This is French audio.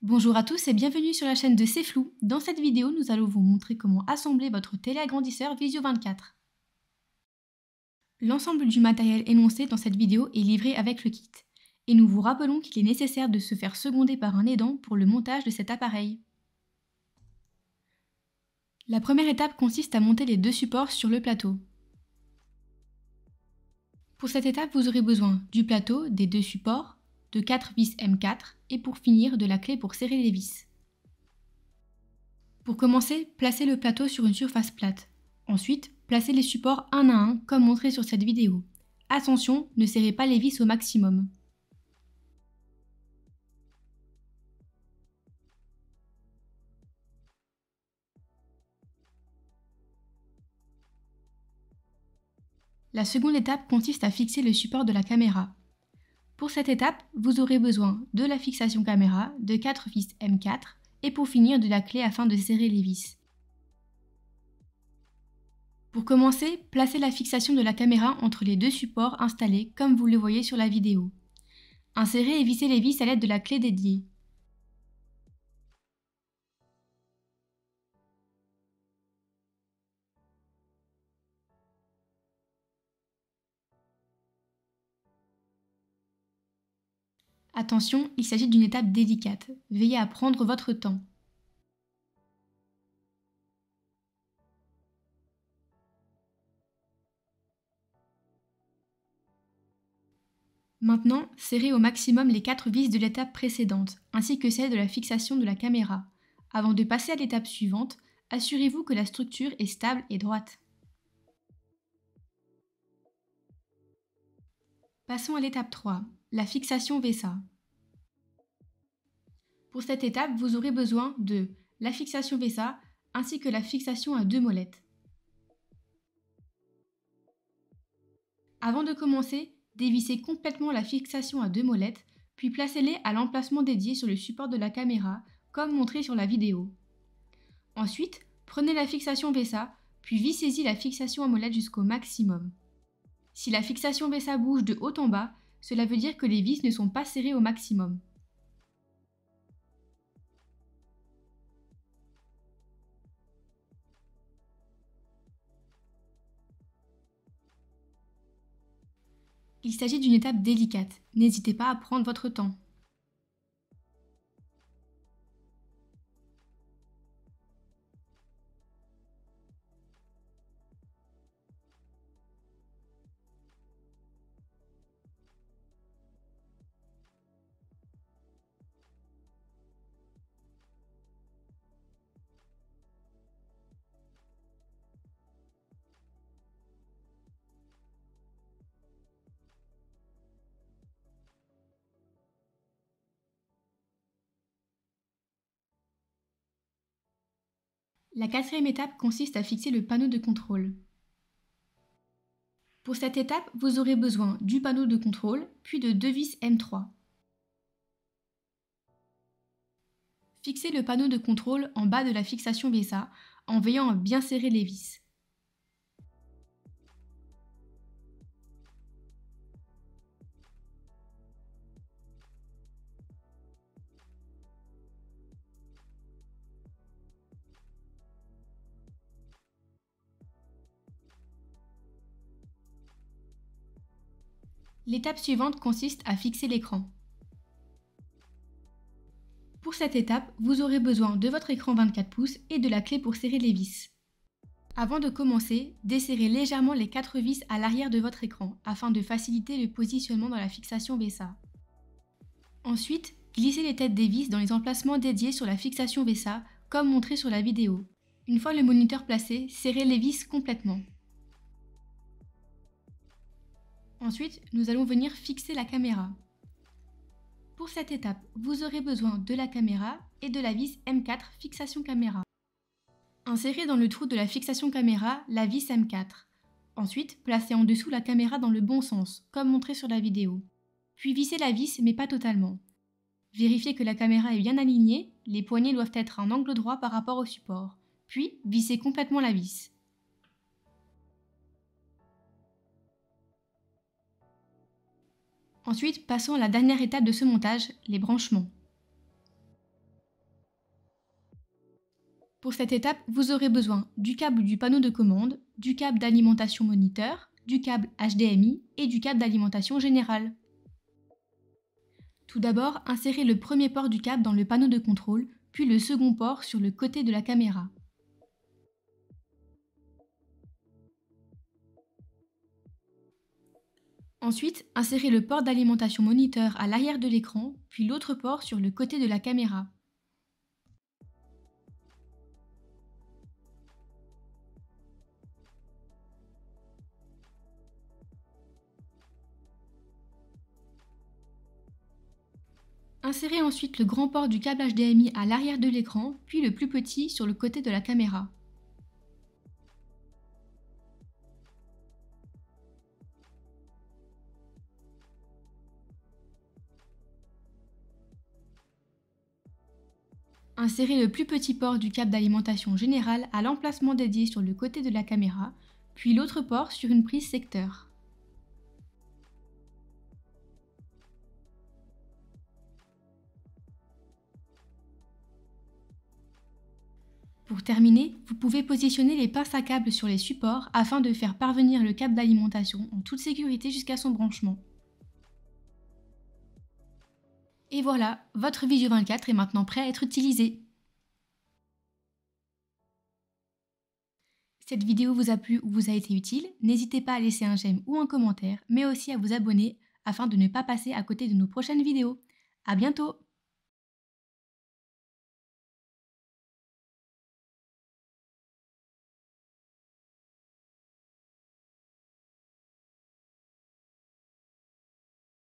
Bonjour à tous et bienvenue sur la chaîne de C'est Flou. Dans cette vidéo, nous allons vous montrer comment assembler votre téléagrandisseur Visio 24. L'ensemble du matériel énoncé dans cette vidéo est livré avec le kit. Et nous vous rappelons qu'il est nécessaire de se faire seconder par un aidant pour le montage de cet appareil. La première étape consiste à monter les deux supports sur le plateau. Pour cette étape, vous aurez besoin du plateau, des deux supports, de 4 vis M4 et pour finir de la clé pour serrer les vis. Pour commencer, placez le plateau sur une surface plate. Ensuite, placez les supports un à un comme montré sur cette vidéo. Attention, ne serrez pas les vis au maximum. La seconde étape consiste à fixer le support de la caméra. Pour cette étape, vous aurez besoin de la fixation caméra, de 4 vis M4 et pour finir de la clé afin de serrer les vis. Pour commencer, placez la fixation de la caméra entre les deux supports installés comme vous le voyez sur la vidéo. Insérez et vissez les vis à l'aide de la clé dédiée. Attention, il s'agit d'une étape délicate. Veillez à prendre votre temps. Maintenant, serrez au maximum les 4 vis de l'étape précédente, ainsi que celle de la fixation de la caméra. Avant de passer à l'étape suivante, assurez-vous que la structure est stable et droite. Passons à l'étape 3, la fixation VESA. Pour cette étape, vous aurez besoin de la fixation VESA ainsi que la fixation à deux molettes. Avant de commencer, dévissez complètement la fixation à deux molettes, puis placez-les à l'emplacement dédié sur le support de la caméra, comme montré sur la vidéo. Ensuite, prenez la fixation VESA, puis vissez-y la fixation à molette jusqu'au maximum. Si la fixation VESA bouge de haut en bas, cela veut dire que les vis ne sont pas serrées au maximum. Il s'agit d'une étape délicate, n'hésitez pas à prendre votre temps. La quatrième étape consiste à fixer le panneau de contrôle. Pour cette étape, vous aurez besoin du panneau de contrôle, puis de deux vis M3. Fixez le panneau de contrôle en bas de la fixation VESA en veillant à bien serrer les vis. L'étape suivante consiste à fixer l'écran. Pour cette étape, vous aurez besoin de votre écran 24 pouces et de la clé pour serrer les vis. Avant de commencer, desserrez légèrement les 4 vis à l'arrière de votre écran afin de faciliter le positionnement dans la fixation VESA. Ensuite, glissez les têtes des vis dans les emplacements dédiés sur la fixation VESA comme montré sur la vidéo. Une fois le moniteur placé, serrez les vis complètement. Ensuite, nous allons venir fixer la caméra. Pour cette étape, vous aurez besoin de la caméra et de la vis M4 fixation caméra. Insérez dans le trou de la fixation caméra la vis M4. Ensuite, placez en dessous la caméra dans le bon sens, comme montré sur la vidéo. Puis vissez la vis, mais pas totalement. Vérifiez que la caméra est bien alignée, les poignées doivent être à un angle droit par rapport au support. Puis, vissez complètement la vis. Ensuite, passons à la dernière étape de ce montage, les branchements. Pour cette étape, vous aurez besoin du câble du panneau de commande, du câble d'alimentation moniteur, du câble HDMI et du câble d'alimentation générale. Tout d'abord, insérez le premier port du câble dans le panneau de contrôle, puis le second port sur le côté de la caméra. Ensuite, insérez le port d'alimentation moniteur à l'arrière de l'écran, puis l'autre port sur le côté de la caméra. Insérez ensuite le grand port du câble HDMI à l'arrière de l'écran, puis le plus petit sur le côté de la caméra. Insérez le plus petit port du câble d'alimentation générale à l'emplacement dédié sur le côté de la caméra, puis l'autre port sur une prise secteur. Pour terminer, vous pouvez positionner les pinces à câble sur les supports afin de faire parvenir le câble d'alimentation en toute sécurité jusqu'à son branchement. Et voilà, votre Visio 24 est maintenant prêt à être utilisé. Cette vidéo vous a plu ou vous a été utile, n'hésitez pas à laisser un j'aime ou un commentaire, mais aussi à vous abonner afin de ne pas passer à côté de nos prochaines vidéos. À bientôt!